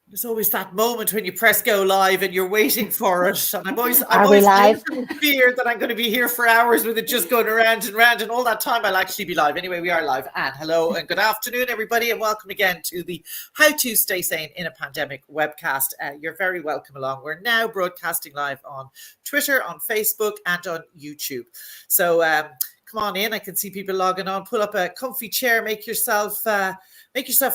There's always that moment when you press go live and you're waiting for it. And I'm Are we always live? living in fear that I'm going to be here for hours with it just going around and round. And all that time I'll actually be live. Anyway, we are live. And hello and good afternoon, everybody. And welcome again to the How to Stay Sane in a Pandemic webcast. You're very welcome along. We're now broadcasting live on Twitter, on Facebook, and on YouTube. So come on in. I can see people logging on. Pull up a comfy chair. Make yourself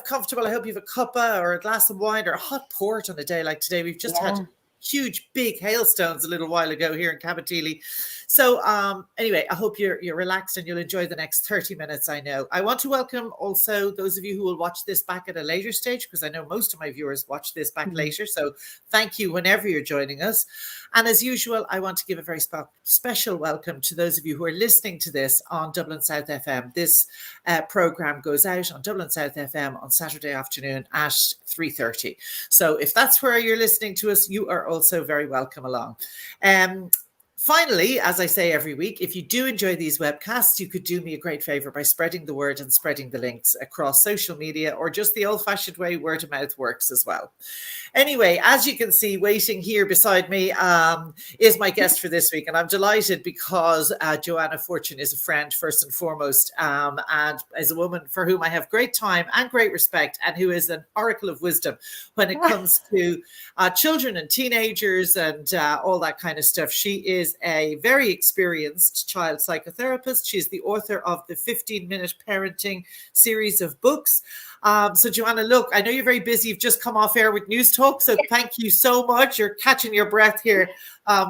comfortable. I hope you have a cuppa or a glass of wine or a hot port on a day like today. We've just had huge, big hailstones a little while ago here in Cabotili. So anyway, I hope you're relaxed and you'll enjoy the next 30 minutes, I know. I want to welcome also those of you who will watch this back at a later stage, because I know most of my viewers watch this back later. So thank you whenever you're joining us. And as usual, I want to give a very special welcome to those of you who are listening to this on Dublin South FM. This program goes out on Dublin South FM on Saturday afternoon at 3:30. So if that's where you're listening to us, you are also very welcome along. Finally, as I say every week, if you do enjoy these webcasts, you could do me a great favor by spreading the word and spreading the links across social media, or just the old-fashioned way, word of mouth works as well. Anyway, as you can see, waiting here beside me is my guest for this week. And I'm delighted because Joanna Fortune is a friend, first and foremost, and is a woman for whom I have great time and great respect, and who is an oracle of wisdom when it comes to children and teenagers and all that kind of stuff. She is a very experienced child psychotherapist. She's the author of the 15-minute parenting series of books. So Joanna, look, I know you're very busy. You've just come off air with News Talk. So thank you so much. You're catching your breath here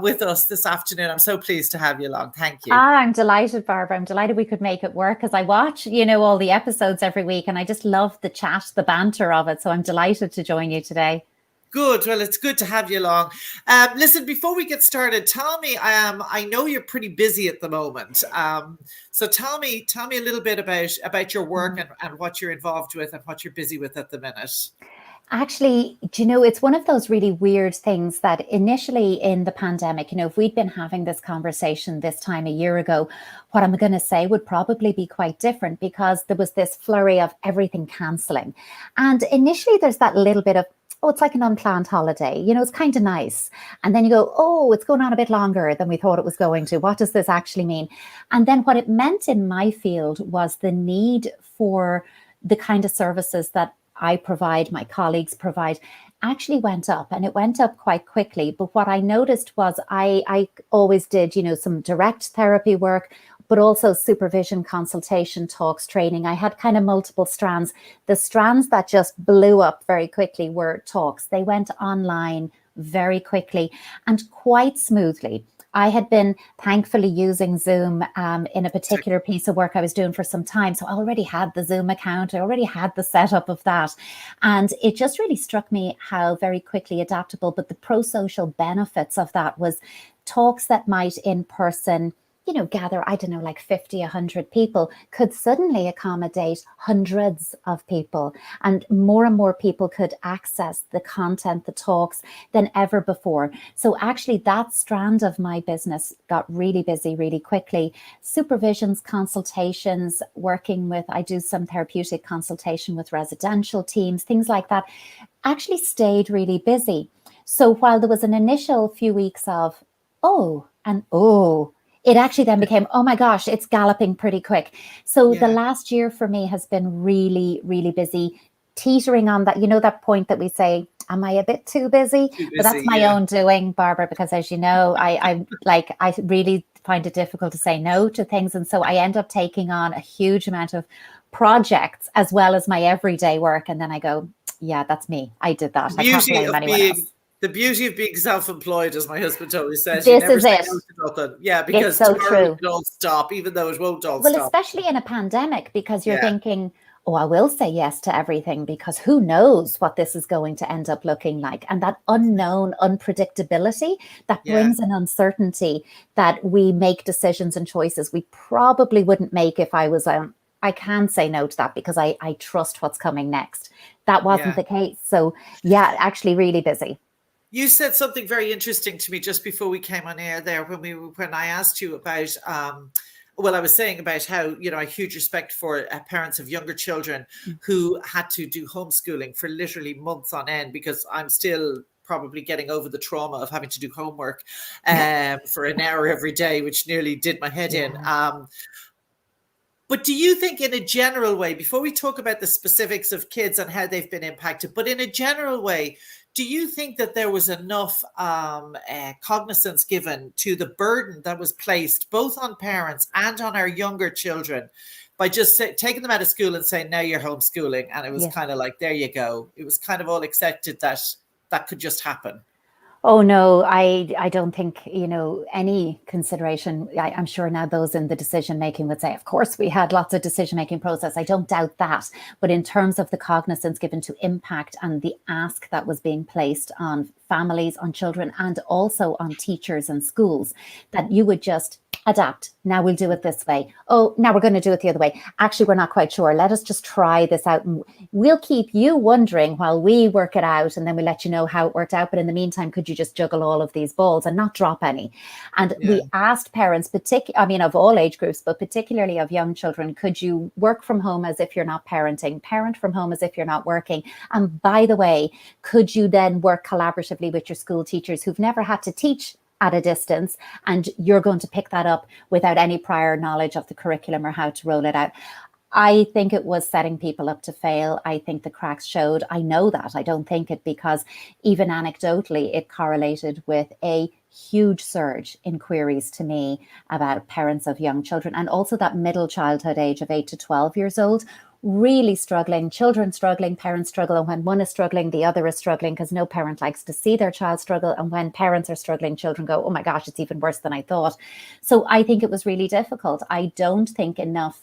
with us this afternoon. I'm so pleased to have you along. Thank you. I'm delighted, Barbara. I'm delighted we could make it work, because I watch, all the episodes every week, and I just love the chat, the banter of it. So I'm delighted to join you today. Good. Well, it's good to have you along. Listen, before we get started, tell me, I know you're pretty busy at the moment. So tell me a little bit about your work and what you're involved with and what you're busy with at the minute. Actually, it's one of those really weird things that initially in the pandemic, if we'd been having this conversation this time a year ago, what I'm going to say would probably be quite different, because there was this flurry of everything cancelling. And initially there's that little bit of, oh, it's like an unplanned holiday. It's kind of nice. And then you go, oh, it's going on a bit longer than we thought it was going to. What does this actually mean? And then what it meant in my field was the need for the kind of services that I provide, my colleagues provide, actually went up, and it went up quite quickly. But what I noticed was I always did, some direct therapy work, but also supervision, consultation, talks, training. I had kind of multiple strands. The strands that just blew up very quickly were talks. They went online very quickly and quite smoothly. I had been thankfully using Zoom in a particular piece of work I was doing for some time. So I already had the Zoom account. I already had the setup of that. And it just really struck me how very quickly adaptable, but the pro-social benefits of that was talks that might in person gather, I don't know, like 50, 100 people, could suddenly accommodate hundreds of people. And more people could access the content, the talks, than ever before. So actually that strand of my business got really busy really quickly. Supervisions, consultations, I do some therapeutic consultation with residential teams, things like that, actually stayed really busy. So while there was an initial few weeks of, it actually then became, oh my gosh, it's galloping pretty quick. So the last year for me has been really, really busy, teetering on that, that point that we say, am I a bit too busy? But that's my own doing, Barbara, because as you know, I really find it difficult to say no to things. And so I end up taking on a huge amount of projects as well as my everyday work. And then I go, yeah, that's me. I did that. I can't blame anyone else. The beauty of being self-employed, as my husband always says, this is it. Yeah, because it's so tomorrow it all stop, even though it won't all stop. Well, especially in a pandemic, because you're thinking, oh, I will say yes to everything, because who knows what this is going to end up looking like. And that unknown unpredictability, that brings an uncertainty that we make decisions and choices we probably wouldn't make if I was I can say no to that because I trust what's coming next. That wasn't the case. So actually really busy. You said something very interesting to me just before we came on air there when I asked you about Well, I was saying about how, I huge respect for parents of younger children who had to do homeschooling for literally months on end, because I'm still probably getting over the trauma of having to do homework for an hour every day, which nearly did my head in. But do you think, in a general way, before we talk about the specifics of kids and how they've been impacted, but in a general way, do you think that there was enough cognizance given to the burden that was placed both on parents and on our younger children by just taking them out of school and saying, now you're homeschooling? And it was kind of like, there you go. It was kind of all accepted that that could just happen. Oh no, I don't think, any consideration. I'm sure now those in the decision making would say, of course, we had lots of decision making process. I don't doubt that. But in terms of the cognizance given to impact and the ask that was being placed on families, on children, and also on teachers and schools, that you would just adapt. Now we'll do it this way. Oh, now we're going to do it the other way. Actually, we're not quite sure. Let us just try this out. And we'll keep you wondering while we work it out, and then we'll let you know how it worked out. But in the meantime, could you just juggle all of these balls and not drop any? And we asked parents, of all age groups, but particularly of young children, could you work from home as if you're not parenting, parent from home as if you're not working? And by the way, could you then work collaboratively with your school teachers who've never had to teach at a distance, and you're going to pick that up without any prior knowledge of the curriculum or how to roll it out? I think it was setting people up to fail. I think the cracks showed. I know that. I don't think it, because even anecdotally, it correlated with a huge surge in queries to me about parents of young children, and also that middle childhood age of 8 to 12 years old, really struggling, children struggling, parents struggle. And when one is struggling, the other is struggling, because no parent likes to see their child struggle. And when parents are struggling, children go, oh my gosh, it's even worse than I thought. So I think it was really difficult. I don't think enough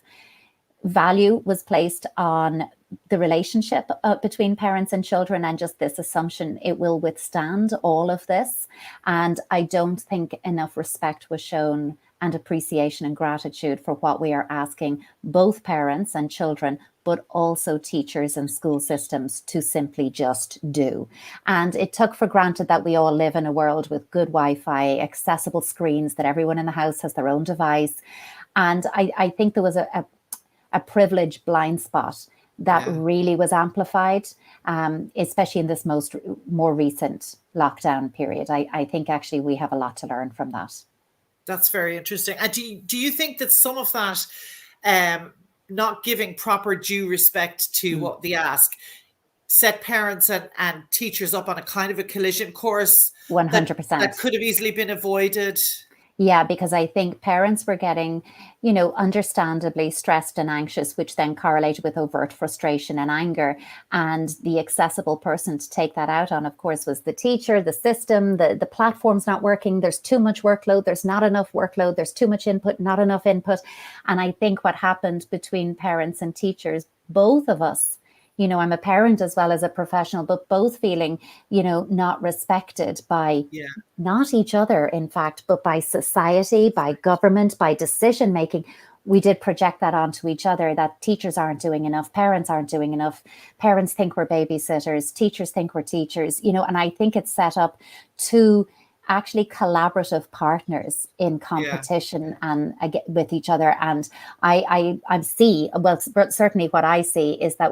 value was placed on the relationship between parents and children, and just this assumption it will withstand all of this. And I don't think enough respect was shown and appreciation and gratitude for what we are asking both parents and children, but also teachers and school systems to simply just do. And it took for granted that we all live in a world with good Wi-Fi, accessible screens, that everyone in the house has their own device. And I think there was a privileged blind spot that really was amplified, especially in this more recent lockdown period. I think actually we have a lot to learn from that. That's very interesting. And do you think that some of that not giving proper due respect to what they ask set parents and teachers up on a kind of a collision course 100%. that could have easily been avoided? Yeah, because I think parents were getting, understandably stressed and anxious, which then correlated with overt frustration and anger. And the accessible person to take that out on, of course, was the teacher, the system, the platform's not working. There's too much workload. There's not enough workload. There's too much input, not enough input. And I think what happened between parents and teachers, both of us, I'm a parent as well as a professional, but both feeling, not respected by not each other, in fact, but by society, by government, by decision making. We did project that onto each other, that teachers aren't doing enough, parents aren't doing enough, parents think we're babysitters, teachers think we're teachers, and I think it's set up to actually collaborative partners in competition and with each other. And I see, well, certainly what I see is that,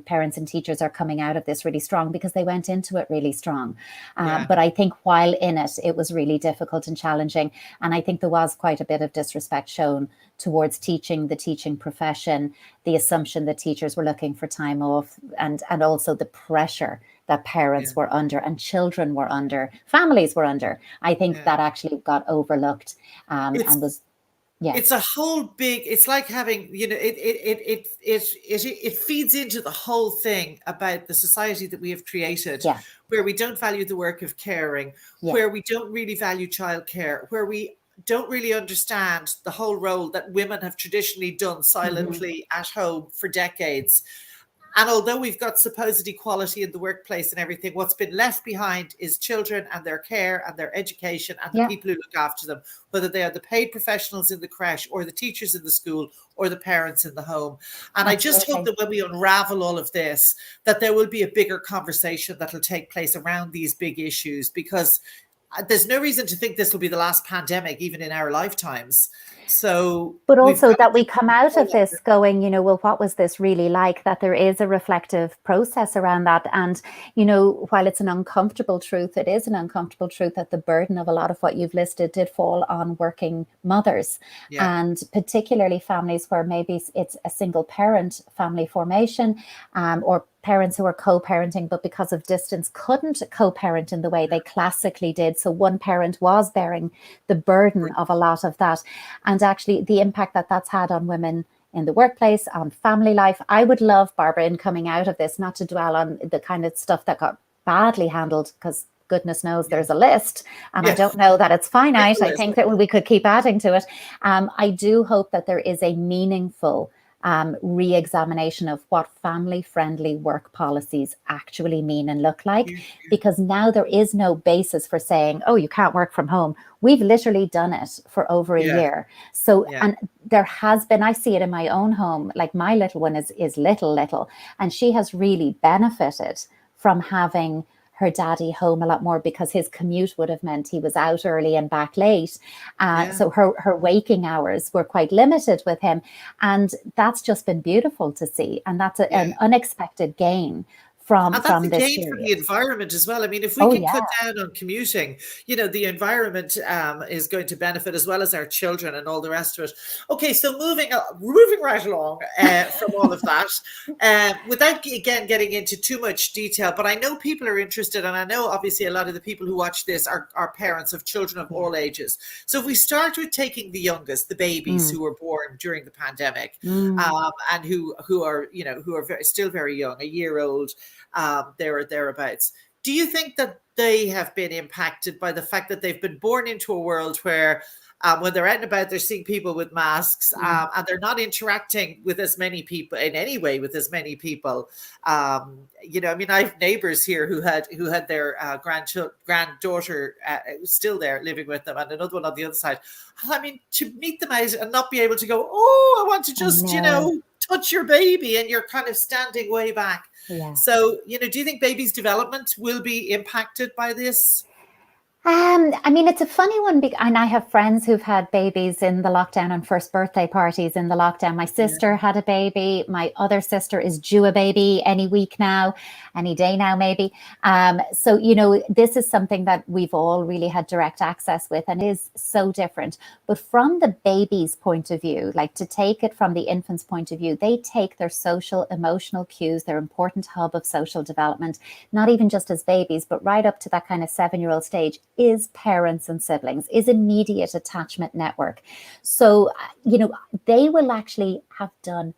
parents and teachers are coming out of this really strong because they went into it really strong. But I think while in it, it was really difficult and challenging. And I think there was quite a bit of disrespect shown towards teaching, the teaching profession, the assumption that teachers were looking for time off, and also the pressure that parents were under and children were under, families were under. I think that actually got overlooked and was, It's a whole big, it's like having, it feeds into the whole thing about the society that we have created, where we don't value the work of caring, where we don't really value childcare, where we don't really understand the whole role that women have traditionally done silently at home for decades. And although we've got supposed equality in the workplace and everything, what's been left behind is children and their care and their education and the people who look after them, whether they are the paid professionals in the creche or the teachers in the school or the parents in the home. And I just hope that when we unravel all of this, that there will be a bigger conversation that will take place around these big issues, because there's no reason to think this will be the last pandemic, even in our lifetimes. So But we've also got that to we come out of this going, well, what was this really like? That there is a reflective process around that. And, while it's an uncomfortable truth, it is an uncomfortable truth that the burden of a lot of what you've listed did fall on working mothers, yeah, and particularly families where maybe it's a single parent family formation, or parents who are co-parenting, but because of distance couldn't co-parent in the way they classically did. So one parent was bearing the burden of a lot of that. And actually the impact that that's had on women in the workplace, on family life. I would love, Barbara, in coming out of this, not to dwell on the kind of stuff that got badly handled, because goodness knows there's a list, and I yeah. don't know that it's finite. I think that we could keep adding to it. I do hope that there is a meaningful re-examination of what family-friendly work policies actually mean and look like, because now there is no basis for saying, oh, you can't work from home. We've literally done it for over a year. So, and there has been, I see it in my own home, like my little one is little, and she has really benefited from having her daddy home a lot more, because his commute would have meant he was out early and back late. So her waking hours were quite limited with him. And that's just been beautiful to see. And that's an unexpected gain from this gain period. for the environment as well. I mean, if we can cut down on commuting, the environment is going to benefit, as well as our children and all the rest of it. Okay, so moving right along from all of that, without again getting into too much detail, but I know people are interested, and I know obviously a lot of the people who watch this are parents of children of all ages. So if we start with taking the youngest, the babies who were born during the pandemic, and who are still very young, a year old, there or thereabouts. Do you think that they have been impacted by the fact that they've been born into a world where when they're out and about, they're seeing people with masks, and they're not interacting with as many people in any way with as many people? I mean, I have neighbors here who had their granddaughter still there living with them, and another one on the other side. I mean, to meet them out and not be able to go, oh, I want to just, touch your baby, and you're kind of standing way back. Yeah. So, do you think babies' development will be impacted by this? I mean, it's a funny one, and I have friends who've had babies in the lockdown and first birthday parties in the lockdown. My sister had a baby. My other sister is due a baby any week now, any day now, maybe. So, this is something that we've all really had direct access with, and it is so different. But from the baby's point of view, like to take it from the infant's point of view, they take their social, emotional cues, their important hub of social development, not even just as babies, but right up to that kind of 7-year-old stage, is parents and siblings, is immediate attachment network. So, they will actually have done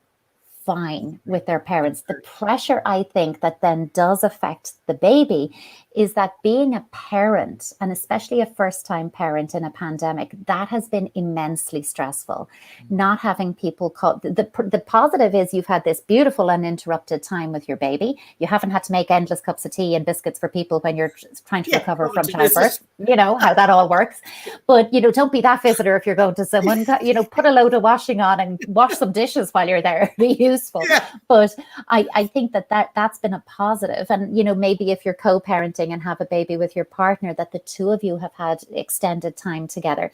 fine with their parents. The pressure, I think, that then does affect the baby is that being a parent, and especially a first-time parent in a pandemic, that has been immensely stressful. Not having people call. The positive is you've had this beautiful uninterrupted time with your baby. You haven't had to make endless cups of tea and biscuits for people when you're trying to recover from childbirth. You know how that all works. But, don't be that visitor if you're going to someone. Put a load of washing on and wash some dishes while you're there. Be useful. But I think that's been a positive. And, maybe if you're co-parenting and have a baby with your partner, that the two of you have had extended time together.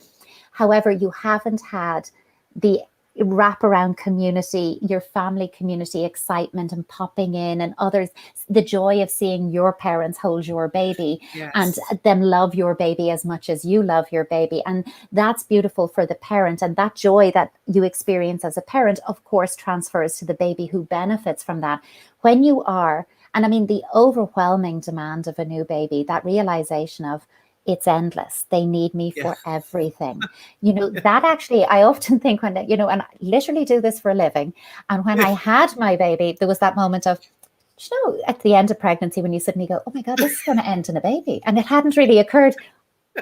However, you haven't had the wraparound community, your family community excitement and popping in, and others, the joy of seeing your parents hold your baby and them love your baby as much as you love your baby. And that's beautiful for the parent. And that joy that you experience as a parent, of course, transfers to the baby who benefits from that. When you are, and I mean, the overwhelming demand of a new baby, that realization of it's endless. They need me for everything. That actually, I often think when, and I literally do this for a living. And when I had my baby, there was that moment of, at the end of pregnancy, when you suddenly go, oh my God, this is going to end in a baby. And it hadn't really occurred.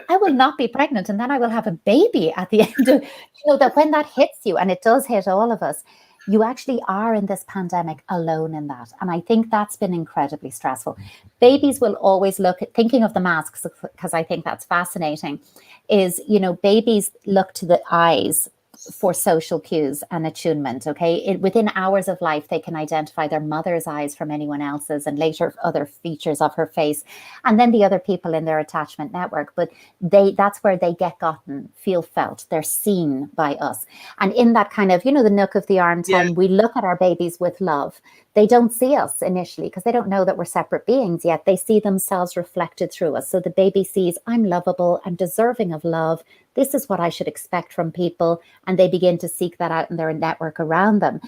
I will not be pregnant, and then I will have a baby at the end of, that when that hits you, and it does hit all of us, you actually are in this pandemic alone in that. And I think that's been incredibly stressful. Babies will always look at, thinking of the masks, because I think that's fascinating, is, babies look to the eyes for social cues and attunement. Okay, within hours of life, they can identify their mother's eyes from anyone else's, and later other features of her face, and then the other people in their attachment network. But that's where they get gotten, feel felt. They're seen by us, and in that kind of, the nook of the arm time, we look at our babies with love. They don't see us initially because they don't know that we're separate beings yet. They see themselves reflected through us. So the baby sees, I'm lovable, I'm deserving of love. This is what I should expect from people. And they begin to seek that out in their network around them.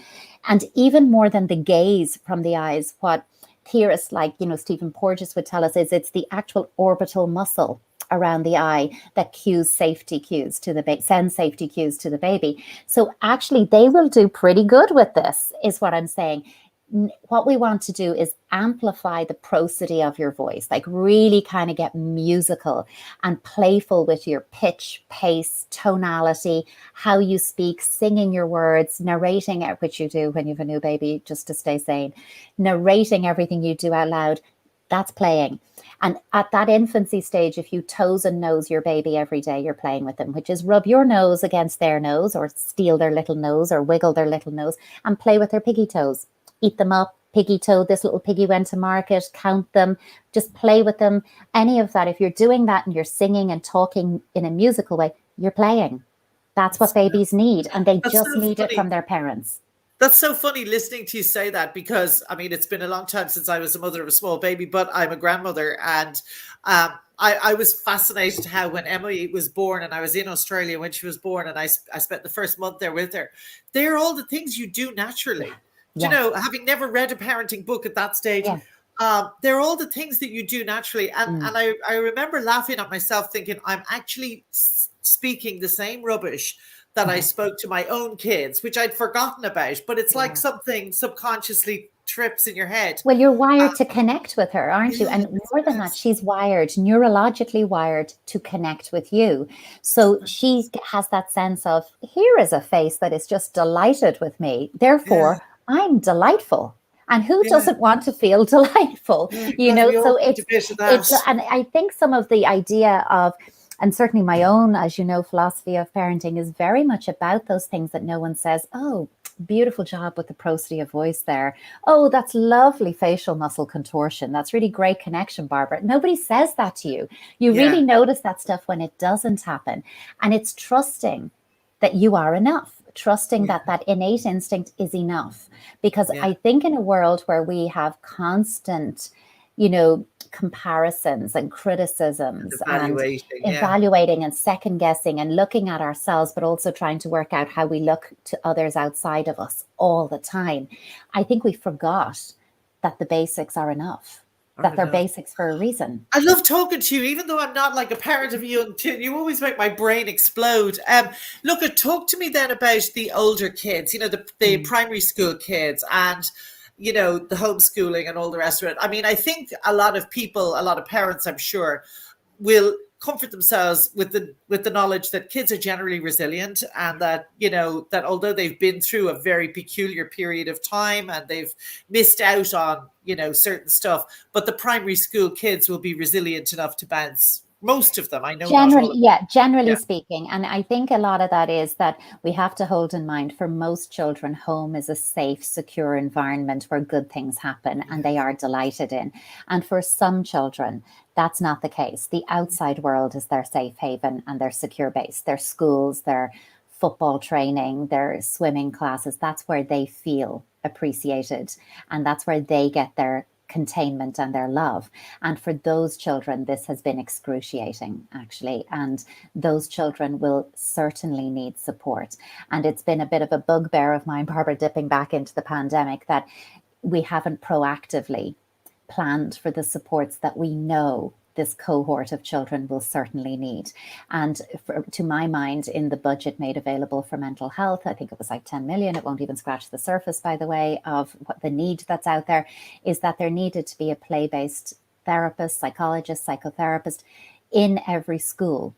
And even more than the gaze from the eyes, what theorists like, Stephen Porges would tell us is it's the actual orbital muscle around the eye that sends safety cues to the baby. So actually they will do pretty good with this, is what I'm saying. What we want to do is amplify the prosody of your voice, like really kind of get musical and playful with your pitch, pace, tonality, how you speak, singing your words, narrating it, which you do when you have a new baby, just to stay sane, narrating everything you do out loud. That's playing. And at that infancy stage, if you toes and nose your baby every day, you're playing with them, which is rub your nose against their nose or steal their little nose or wiggle their little nose and play with their piggy toes. Eat them up, piggy toe, this little piggy went to market, count them, just play with them. Any of that, if you're doing that and you're singing and talking in a musical way, you're playing. That's what babies need, and they just need it from their parents. That's so funny listening to you say that, because I mean, it's been a long time since I was a mother of a small baby, but I'm a grandmother, and I was fascinated how when Emily was born, and I was in Australia when she was born, and I spent the first month there with her. They're all the things you do naturally. Yeah. Having never read a parenting book at that stage, they're all the things that you do naturally. And I remember laughing at myself thinking, I'm actually speaking the same rubbish that I spoke to my own kids, which I'd forgotten about. But it's like something subconsciously trips in your head. Well, you're wired to connect with her, aren't you? And more than that, she's wired, neurologically wired to connect with you. So she has that sense of, here is a face that is just delighted with me. Therefore, I'm delightful. And who doesn't want to feel delightful? So it's, and I think some of the idea of, and certainly my own, as you know, philosophy of parenting is very much about those things that no one says, oh, beautiful job with the prosody of voice there. Oh, that's lovely facial muscle contortion. That's really great connection, Barbara. Nobody says that to you. You really notice that stuff when it doesn't happen. And it's trusting that you are enough. Trusting that innate instinct is enough. Because I think in a world where we have constant, comparisons and criticisms and evaluating and second guessing and looking at ourselves, but also trying to work out how we look to others outside of us all the time, I think we forgot that the basics are enough. That they're basics for a reason. I love talking to you, even though I'm not like a parent of you. You always make my brain explode. Look, talk to me then about the older kids, the primary school kids and, the homeschooling and all the rest of it. I mean, I think a lot of people, a lot of parents, I'm sure, will comfort themselves with the knowledge that kids are generally resilient, and that that although they've been through a very peculiar period of time and they've missed out on certain stuff, but the primary school kids will be resilient enough to bounce. Most of them, I know. Generally speaking. And I think a lot of that is that we have to hold in mind, for most children, home is a safe, secure environment where good things happen and they are delighted in. And for some children, that's not the case. The outside world is their safe haven and their secure base. Their schools, their football training, their swimming classes, that's where they feel appreciated. And that's where they get their containment and their love. And for those children, this has been excruciating, actually. And those children will certainly need support. And it's been a bit of a bugbear of mine, Barbara, dipping back into the pandemic, that we haven't proactively planned for the supports that we know this cohort of children will certainly need. And to my mind, in the budget made available for mental health, I think it was like 10 million. It won't even scratch the surface, by the way, of what the need that's out there, is that there needed to be a play-based therapist, psychologist, psychotherapist in every school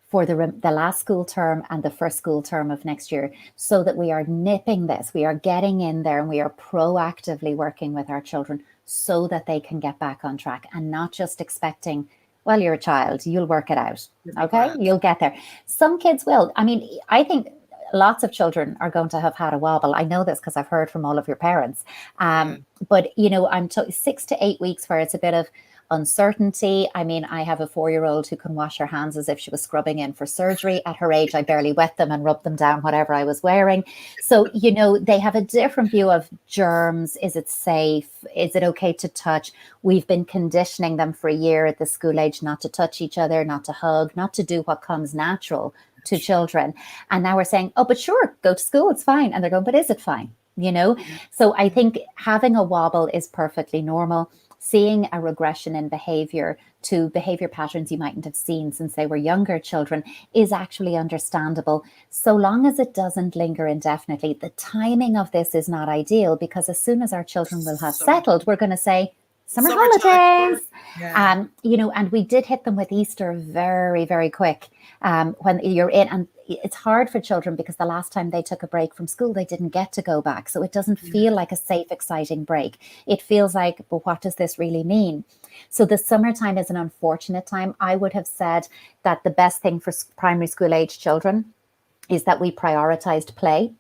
for the last school term and the first school term of next year, so that we are nipping this, we are getting in there and we are proactively working with our children so that they can get back on track, and not just expecting, well, you're a child, you'll work it out. Okay, you'll get there. Some kids will. I mean, I think lots of children are going to have had a wobble. I know this because I've heard from all of your parents. But, I'm 6 to 8 weeks where it's a bit of uncertainty. I mean, I have a 4-year-old who can wash her hands as if she was scrubbing in for surgery. At her age, I barely wet them and rub them down, whatever I was wearing. So, they have a different view of germs. Is it safe? Is it okay to touch? We've been conditioning them for a year at the school age not to touch each other, not to hug, not to do what comes natural to children. And now we're saying, oh, but sure, go to school, it's fine. And they're going, but is it fine? So I think having a wobble is perfectly normal. Seeing a regression in behavior to behavior patterns you mightn't have seen since they were younger children is actually understandable, so long as it doesn't linger indefinitely. The timing of this is not ideal, because as soon as our children will have settled, we're going to say, summer holidays. Yeah. And we did hit them with Easter very, very quick. When you're in, and it's hard for children because the last time they took a break from school, they didn't get to go back. So it doesn't feel like a safe, exciting break. It feels like, but what does this really mean? So the summertime is an unfortunate time. I would have said that the best thing for primary school age children is that we prioritized play,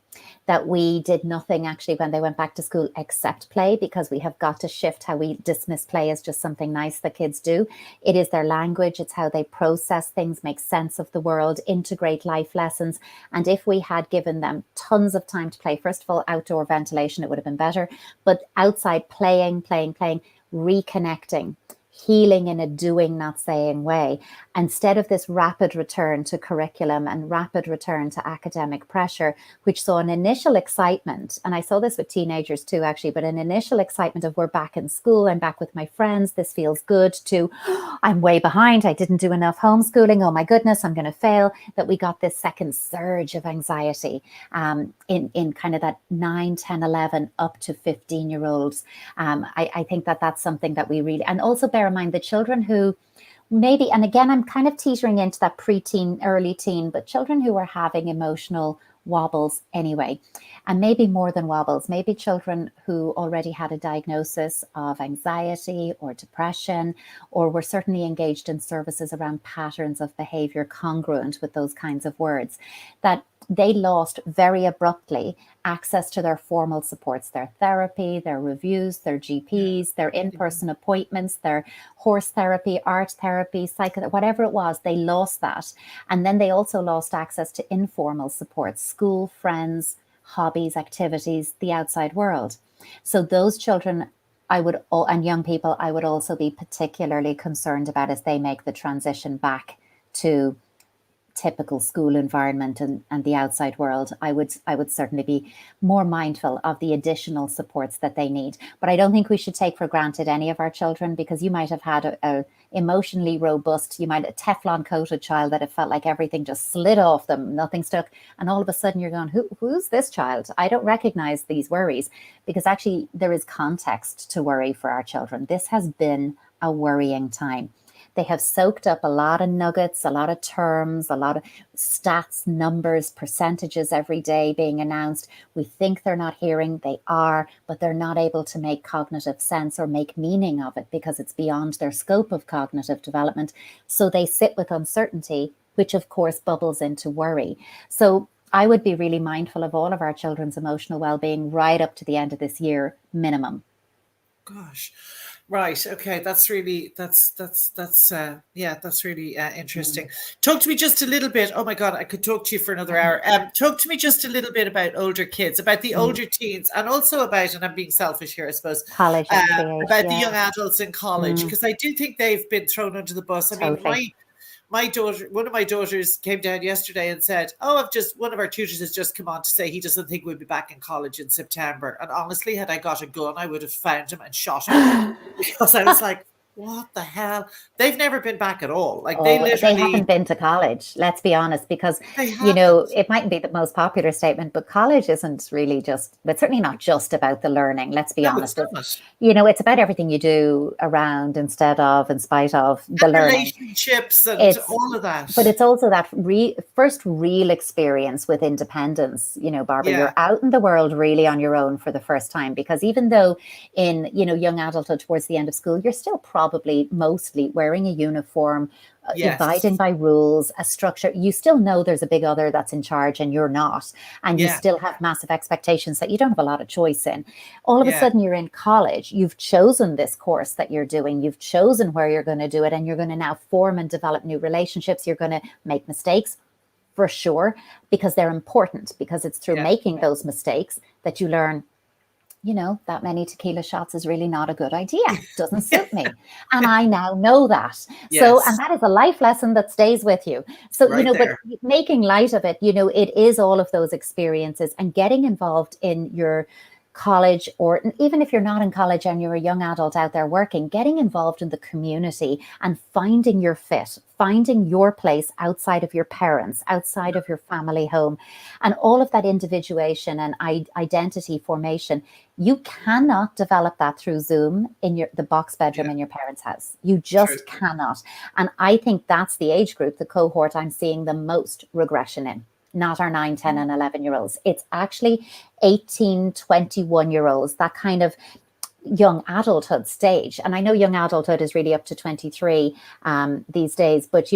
that we did nothing actually when they went back to school except play, because we have got to shift how we dismiss play as just something nice that kids do. It is their language. It's how they process things, make sense of the world, integrate life lessons. And if we had given them tons of time to play, first of all, outdoor ventilation, it would have been better, but outside playing, reconnecting, healing in a doing, not saying way, instead of this rapid return to curriculum and rapid return to academic pressure, which saw an initial excitement. And I saw this with teenagers too, actually, but an initial excitement of, we're back in school, I'm back with my friends, this feels good, to I'm way behind, I didn't do enough homeschooling, oh my goodness, I'm going to fail. That we got this second surge of anxiety in kind of that 9, 10, 11 up to 15-year-olds. I think that's something that we really, and also bear in mind the children who maybe, and again, I'm kind of teetering into that preteen, early teen, but children who are having emotional wobbles anyway, and maybe more than wobbles, maybe children who already had a diagnosis of anxiety or depression, or were certainly engaged in services around patterns of behavior congruent with those kinds of words, that they lost very abruptly access to their formal supports, their therapy, their reviews, their GPs, their in-person appointments, their horse therapy, art therapy, whatever it was, they lost that. And then they also lost access to informal supports, school, friends, hobbies, activities, the outside world. So those children, and young people, I would also be particularly concerned about as they make the transition back to typical school environment and the outside world. I would certainly be more mindful of the additional supports that they need. But I don't think we should take for granted any of our children, because you might have had a emotionally robust, you might a Teflon coated child that it felt like everything just slid off them, nothing stuck, and all of a sudden you're going, who's this child? I don't recognize these worries, because actually there is context to worry for our children. This has been a worrying time. They have soaked up a lot of nuggets, a lot of terms, a lot of stats, numbers, percentages every day being announced. We think they're not hearing, they are, but they're not able to make cognitive sense or make meaning of it because it's beyond their scope of cognitive development. So they sit with uncertainty, which of course bubbles into worry. So I would be really mindful of all of our children's emotional well-being right up to the end of this year, minimum. Gosh. Right. Okay. That's really interesting. Talk to me just a little bit. Oh my God, I could talk to you for another hour. Talk to me just a little bit about older kids, about the older teens, and also about, and I'm being selfish here, I suppose, college about the young adults in college, because I do think they've been thrown under the bus. I mean, my daughter, one of my daughters came down yesterday and said, one of our tutors has just come on to say he doesn't think we'll be back in college in September. And honestly, had I got a gun, I would have found him and shot him, because I was like, what the hell? They've never been back at all. Like they haven't been to college, let's be honest, because, it mightn't be the most popular statement, but college isn't really just, but certainly not just about the learning. Let's be honest. It's about everything you do around, instead of, in spite of the learning. Relationships and all of that. But it's also that first real experience with independence, Barbara, you're out in the world really on your own for the first time, because even though in, young adulthood towards the end of school, you're still probably probably mostly wearing a uniform, Yes. abiding by rules, a structure. You still know there's a big other that's in charge and you're not. And you Yeah. still have massive expectations that you don't have a lot of choice in. All of a Yeah. sudden you're in college. You've chosen this course that you're doing. You've chosen where you're going to do it. And you're going to now form and develop new relationships. You're going to make mistakes for sure, because they're important, because it's through Yeah. making those mistakes that you learn, that many tequila shots is really not a good idea. Doesn't suit me. And I now know that. So, Yes. and that is a life lesson that stays with you. So, Right but there. making light of it, it is all of those experiences and getting involved in your college, or even if you're not in college and you're a young adult out there working, getting involved in the community and finding your fit, finding your place outside of your parents, outside of your family home, and all of that individuation and identity formation. You cannot develop that through Zoom in the box bedroom in your parents' house. You just cannot. And I think that's the age group, the cohort I'm seeing the most regression in. Not our 9, 10, and 11-year-olds. It's actually 18, 21-year-olds, that kind of young adulthood stage. And I know young adulthood is really up to 23 these days. But,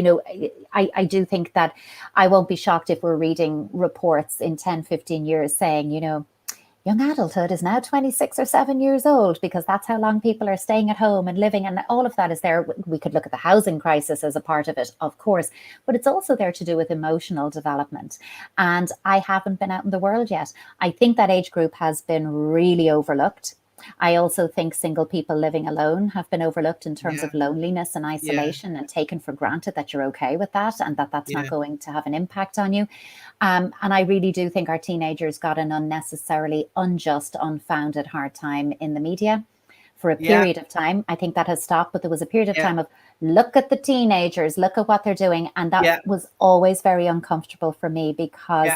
I do think that I won't be shocked if we're reading reports in 10, 15 years saying, young adulthood is now 26 or 7 years old, because that's how long people are staying at home and living. And all of that is there. We could look at the housing crisis as a part of it, of course, but it's also there to do with emotional development. And I haven't been out in the world yet. I think that age group has been really overlooked. I also think single people living alone have been overlooked in terms of loneliness and isolation, and taken for granted that you're okay with that, and that's not going to have an impact on you. And I really do think our teenagers got an unnecessarily unjust, unfounded hard time in the media for a period of time. I think that has stopped, but there was a period of time of, look at the teenagers, look at what they're doing. And that was always very uncomfortable for me, because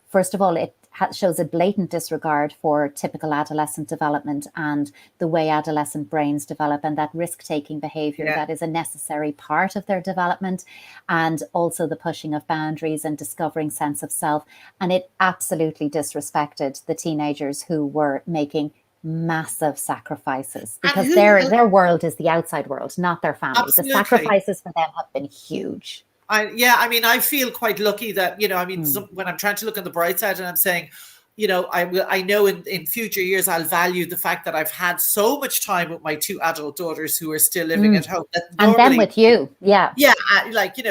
first of all, it shows a blatant disregard for typical adolescent development and the way adolescent brains develop, and that risk-taking behavior that is a necessary part of their development, and also the pushing of boundaries and discovering sense of self. And it absolutely disrespected the teenagers who were making massive sacrifices, because their world is the outside world, not their family. The sacrifices for them have been huge. I feel quite lucky that, when I'm trying to look on the bright side and I'm saying, I know in future years I'll value the fact that I've had so much time with my 2 adult daughters who are still living at home. And then with you,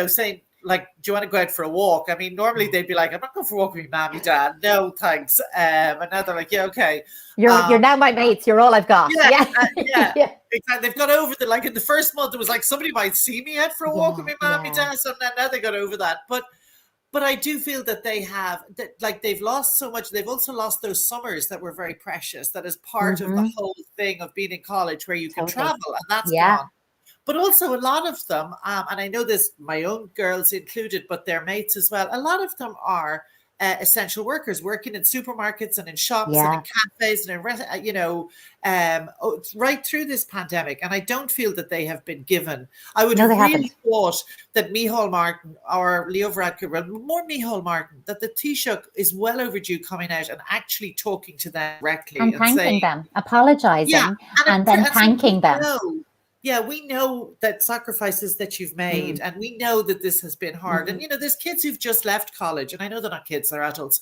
saying, like, do you want to go out for a walk? I mean, normally they'd be like, I'm not going for a walk with my mommy, dad. No, thanks. And now they're like, yeah, okay. You're now my mates. You're all I've got. Yeah. Exactly. They've got over in the first month, it was like somebody might see me out for a walk with my mommy, dad. So now they got over that. But I do feel that they've lost so much. They've also lost those summers that were very precious. That is part of the whole thing of being in college, where you can travel, and that's gone. But also a lot of them, and I know this, my own girls included, but their mates as well, a lot of them are essential workers working in supermarkets and in shops and in cafes and in, right through this pandemic. And I don't feel that they have been given. I would have really thought that Micheál Martin or Leo Varadkar, more Micheál Martin, that the Taoiseach is well overdue coming out and actually talking to them directly. And thanking them, apologising, and then thanking them. Yeah, we know that sacrifices that you've made, and we know that this has been hard. And, there's kids who've just left college, and I know they're not kids, they're adults,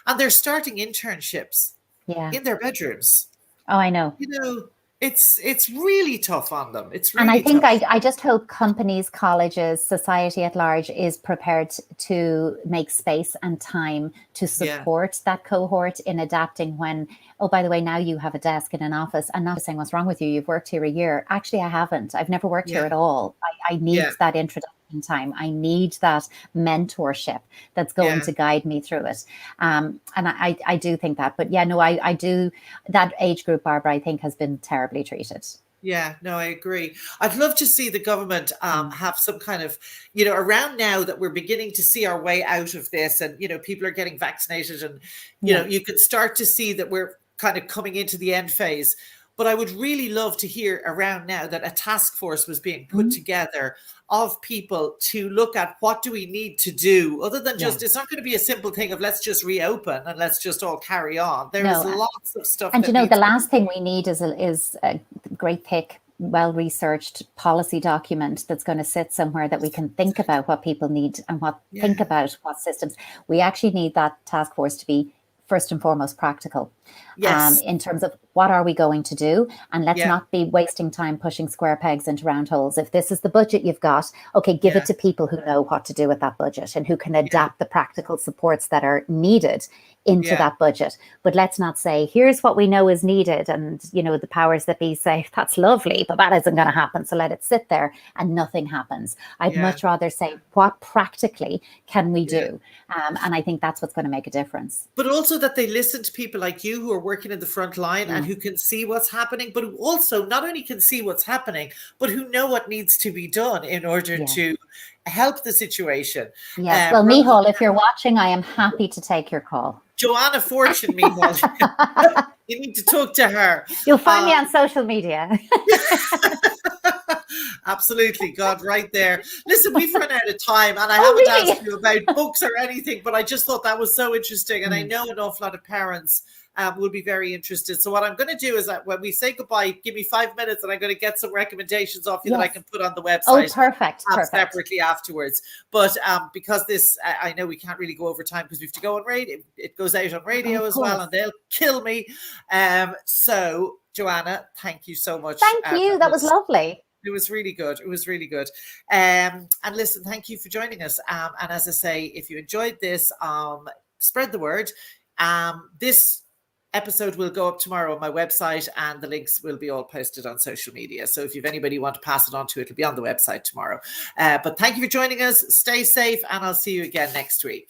and they're starting internships in their bedrooms. Oh, I know. It's really tough on them. It's really and I think tough. I just hope companies, colleges, society at large is prepared to make space and time to support that cohort in adapting when, oh, by the way, now you have a desk in an office, and not saying what's wrong with you. You've worked here a year. Actually, I haven't. I've never worked here at all. I need that introduction time. I need that mentorship that's going to guide me through it. And I do think that. But I do. That age group, Barbara, I think has been terribly treated. Yeah, no, I agree. I'd love to see the government have some kind of, around now that we're beginning to see our way out of this, and, people are getting vaccinated, and, you can start to see that we're kind of coming into the end phase. But I would really love to hear around now that a task force was being put together of people to look at what do we need to do, other than just, it's not going to be a simple thing of let's just reopen and let's just all carry on. There is lots of stuff. And the last thing we need is a great thick well-researched policy document that's going to sit somewhere that we can think about what people need and think about what systems. We actually need that task force to be first and foremost practical. Yes. In terms of what are we going to do, and let's Yeah. not be wasting time pushing square pegs into round holes. If this is the budget you've got, okay, give it to people who know what to do with that budget and who can adapt the practical supports that are needed into that budget. But let's not say, here's what we know is needed, and the powers that be say that's lovely, but that isn't going to happen, so let it sit there and nothing happens. I'd much rather say, what practically can we do? And I think that's what's going to make a difference. But also that they listen to people like you who are working in the front line and who can see what's happening, but who also not only can see what's happening, but who know what needs to be done in order to help the situation. Yes. Well, Micheál, if you're watching, I am happy to take your call. Joanna Fortune, Micheál. You need to talk to her. You'll find me on social media. Absolutely, God, right there. Listen, we've run out of time, and I haven't asked you about books or anything, but I just thought that was so interesting, and I know an awful lot of parents will be very interested. So what I'm going to do is that when we say goodbye, give me 5 minutes, and I'm going to get some recommendations off you that I can put on the website. Oh, perfect. Separately afterwards. But because this, I know we can't really go over time because we have to go on radio. It goes out on radio as well, and they'll kill me. So, Joanna, thank you so much. Thank you. That was lovely. It was really good. It was really good. And listen, thank you for joining us. And as I say, if you enjoyed this, spread the word. This episode will go up tomorrow on my website, and the links will be all posted on social media. So if you've anybody you want to pass it on to, it'll be on the website tomorrow. But thank you for joining us. Stay safe, and I'll see you again next week.